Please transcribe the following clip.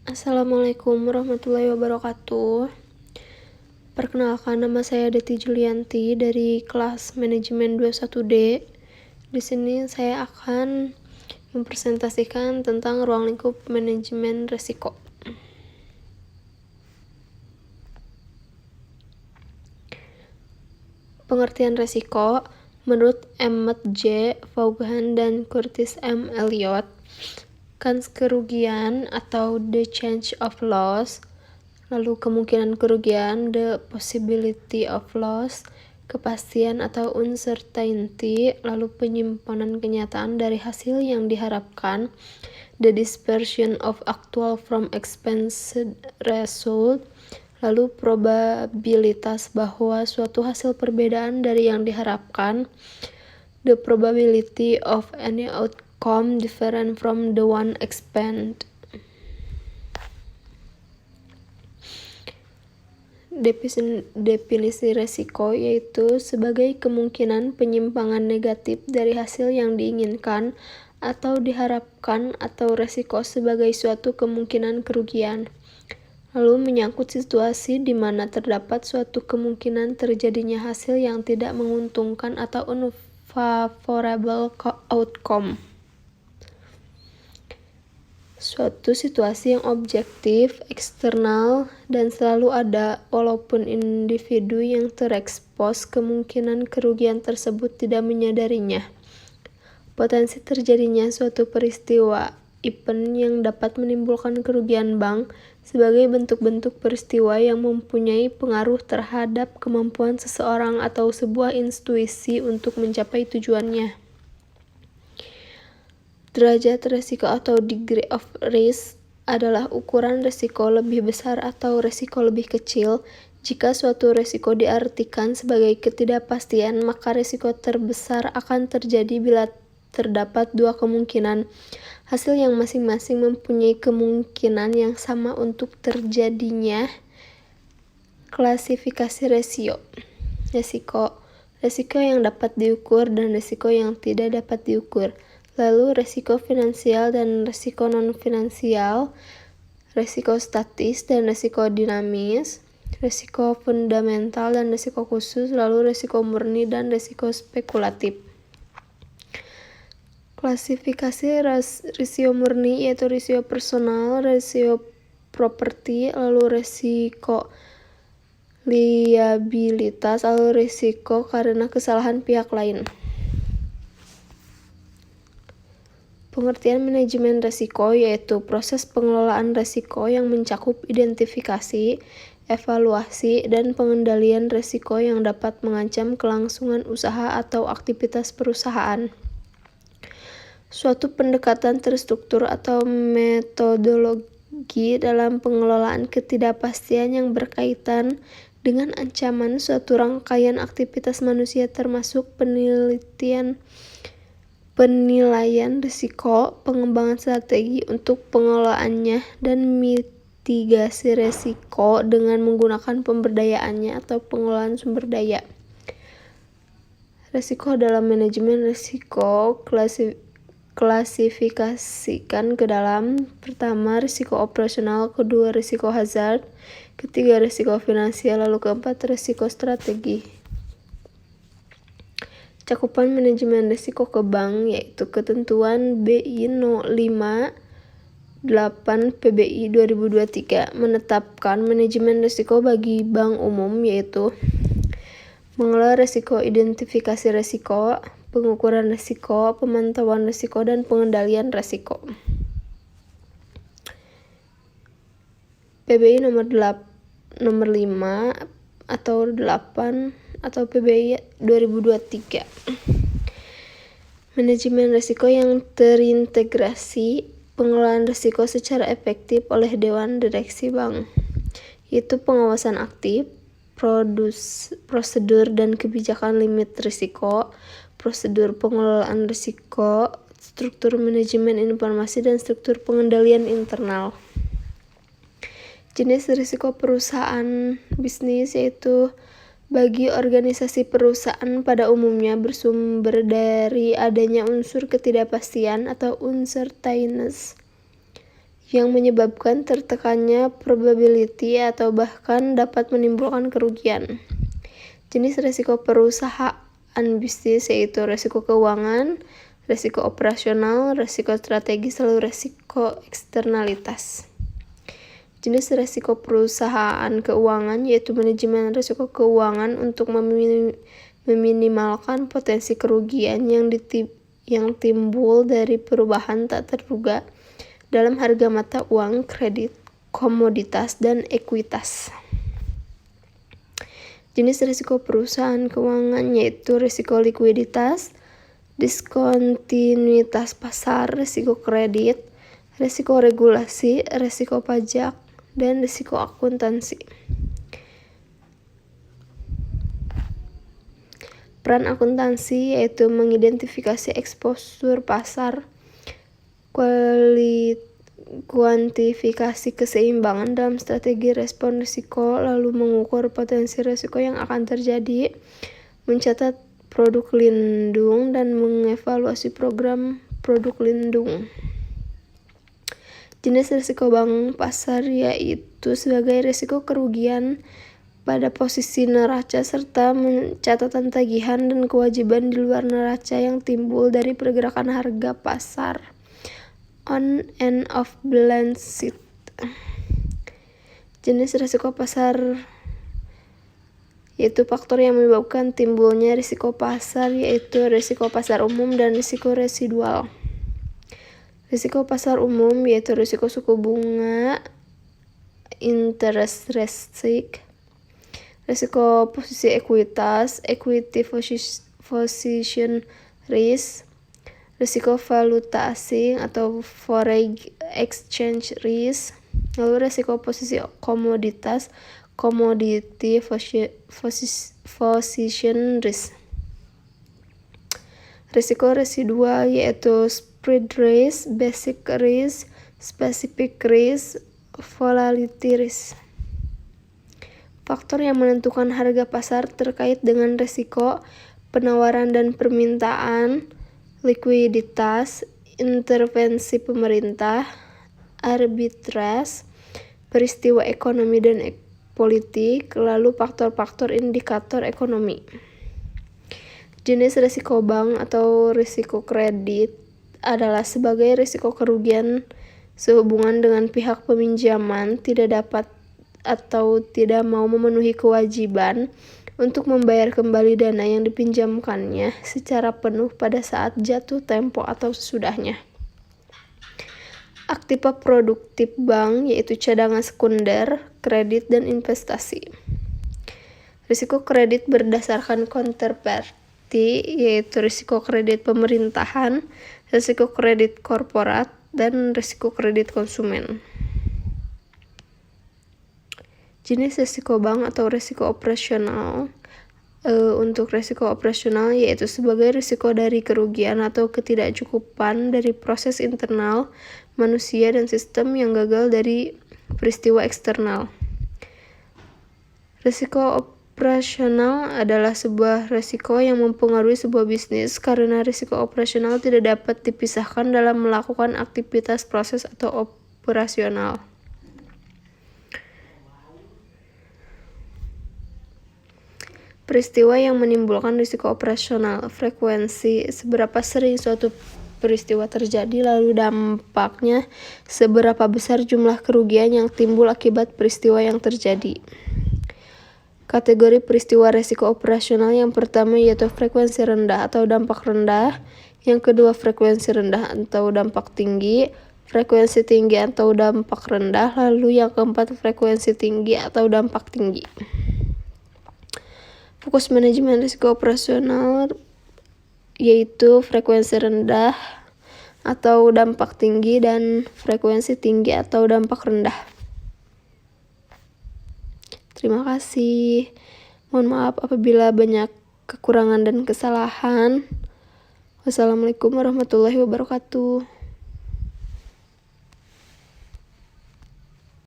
Assalamualaikum warahmatullahi wabarakatuh. Perkenalkan, nama saya Deti Julianti dari kelas manajemen 21D. Di sini saya akan mempresentasikan tentang ruang lingkup manajemen risiko. Pengertian risiko menurut Emmett J. Vaughan dan Curtis M. Elliot, kerugian atau the change of loss, lalu kemungkinan kerugian the possibility of loss, kepastian atau uncertainty, lalu penyimpanan kenyataan dari hasil yang diharapkan, the dispersion of actual from expected result, lalu probabilitas bahwa suatu hasil perbedaan dari yang diharapkan, the probability of any outcome different from the one expected. Definisi resiko yaitu sebagai kemungkinan penyimpangan negatif dari hasil yang diinginkan atau diharapkan, atau resiko sebagai suatu kemungkinan kerugian. Lalu menyangkut situasi di mana terdapat suatu kemungkinan terjadinya hasil yang tidak menguntungkan atau unfavorable outcome. Suatu situasi yang objektif, eksternal, dan selalu ada walaupun individu yang terekspos kemungkinan kerugian tersebut tidak menyadarinya. Potensi terjadinya suatu peristiwa event yang dapat menimbulkan kerugian bank sebagai bentuk-bentuk peristiwa yang mempunyai pengaruh terhadap kemampuan seseorang atau sebuah institusi untuk mencapai tujuannya. Derajat risiko atau degree of risk adalah ukuran risiko lebih besar atau risiko lebih kecil. Jika suatu risiko diartikan sebagai ketidakpastian, maka risiko terbesar akan terjadi bila terdapat dua kemungkinan hasil yang masing-masing mempunyai kemungkinan yang sama untuk terjadinya. Klasifikasi risiko yang dapat diukur dan risiko yang tidak dapat diukur. Lalu risiko finansial dan risiko non-finansial, risiko statis dan risiko dinamis, risiko fundamental dan risiko khusus, lalu risiko murni dan risiko spekulatif. Klasifikasi risiko murni yaitu risiko personal, risiko properti, lalu risiko liabilitas, lalu risiko karena kesalahan pihak lain. Pengertian manajemen risiko yaitu proses pengelolaan risiko yang mencakup identifikasi, evaluasi, dan pengendalian risiko yang dapat mengancam kelangsungan usaha atau aktivitas perusahaan. Suatu pendekatan terstruktur atau metodologi dalam pengelolaan ketidakpastian yang berkaitan dengan ancaman suatu rangkaian aktivitas manusia, termasuk penilaian risiko, pengembangan strategi untuk pengelolaannya, dan mitigasi risiko dengan menggunakan pemberdayaannya atau pengelolaan sumber daya. Risiko dalam manajemen risiko klasifikasikan ke dalam: pertama, risiko operasional, kedua, risiko hazard, ketiga, risiko finansial, lalu keempat, risiko strategi. Cakupan manajemen risiko ke bank yaitu ketentuan BI No. 58 PBI 2023 menetapkan manajemen risiko bagi bank umum, yaitu mengelola risiko, identifikasi risiko, pengukuran risiko, pemantauan risiko, dan pengendalian risiko. PBI nomor 5 atau 8 atau PBI 2023. Manajemen risiko yang terintegrasi, pengelolaan risiko secara efektif oleh Dewan Direksi Bank, yaitu pengawasan aktif, prosedur dan kebijakan limit risiko, prosedur pengelolaan risiko, struktur manajemen informasi, dan struktur pengendalian internal. Jenis risiko perusahaan bisnis yaitu bagi organisasi perusahaan pada umumnya bersumber dari adanya unsur ketidakpastian atau uncertainty yang menyebabkan tertekannya probability atau bahkan dapat menimbulkan kerugian. Jenis risiko perusahaan bisnis yaitu risiko keuangan, risiko operasional, risiko strategis, lalu risiko eksternalitas. Jenis risiko perusahaan keuangan yaitu manajemen risiko keuangan untuk meminimalkan potensi kerugian yang timbul dari perubahan tak terduga dalam harga mata uang, kredit, komoditas, dan ekuitas. Jenis risiko perusahaan keuangan yaitu risiko likuiditas, diskontinuitas pasar, risiko kredit, risiko regulasi, risiko pajak, dan risiko akuntansi. Peran akuntansi yaitu mengidentifikasi eksposur pasar, kuantifikasi keseimbangan dalam strategi respon risiko, lalu mengukur potensi risiko yang akan terjadi, mencatat produk lindung, dan mengevaluasi program produk lindung. Jenis risiko bank pasar yaitu sebagai risiko kerugian pada posisi neraca serta catatan tagihan dan kewajiban di luar neraca yang timbul dari pergerakan harga pasar on and off balance sheet. Jenis risiko pasar yaitu faktor yang menyebabkan timbulnya risiko pasar yaitu risiko pasar umum dan risiko residual. Risiko pasar umum yaitu risiko suku bunga, interest rate risk, risiko posisi ekuitas, equity position risk, risiko valuta asing atau foreign exchange risk, lalu risiko posisi komoditas, commodity position risk. Risiko residual yaitu spread risk, basic risk, specific risk, volatility risk. Faktor yang menentukan harga pasar terkait dengan risiko, penawaran dan permintaan, likuiditas, intervensi pemerintah, arbitrase, peristiwa ekonomi dan politik, lalu faktor-faktor indikator ekonomi. Jenis risiko bank atau risiko kredit adalah sebagai risiko kerugian sehubungan dengan pihak peminjaman tidak dapat atau tidak mau memenuhi kewajiban untuk membayar kembali dana yang dipinjamkannya secara penuh pada saat jatuh tempo atau sesudahnya. Aktiva produktif bank yaitu cadangan sekunder, kredit, dan investasi. Risiko kredit berdasarkan counterparty yaitu risiko kredit pemerintahan, risiko kredit korporat, dan risiko kredit konsumen. Jenis risiko bank atau risiko operasional. Untuk risiko operasional yaitu sebagai risiko dari kerugian atau ketidakcukupan dari proses internal manusia dan sistem yang gagal dari peristiwa eksternal. Risiko operasional adalah sebuah risiko yang mempengaruhi sebuah bisnis karena risiko operasional tidak dapat dipisahkan dalam melakukan aktivitas proses atau operasional. Peristiwa yang menimbulkan risiko operasional, frekuensi, seberapa sering suatu peristiwa terjadi, lalu dampaknya, seberapa besar jumlah kerugian yang timbul akibat peristiwa yang terjadi. Kategori peristiwa risiko operasional yang pertama yaitu frekuensi rendah atau dampak rendah, yang kedua frekuensi rendah atau dampak tinggi, frekuensi tinggi atau dampak rendah, lalu yang keempat frekuensi tinggi atau dampak tinggi. Fokus manajemen risiko operasional yaitu frekuensi rendah atau dampak tinggi dan frekuensi tinggi atau dampak rendah. Terima kasih. Mohon maaf apabila banyak kekurangan dan kesalahan. Wassalamualaikum warahmatullahi wabarakatuh.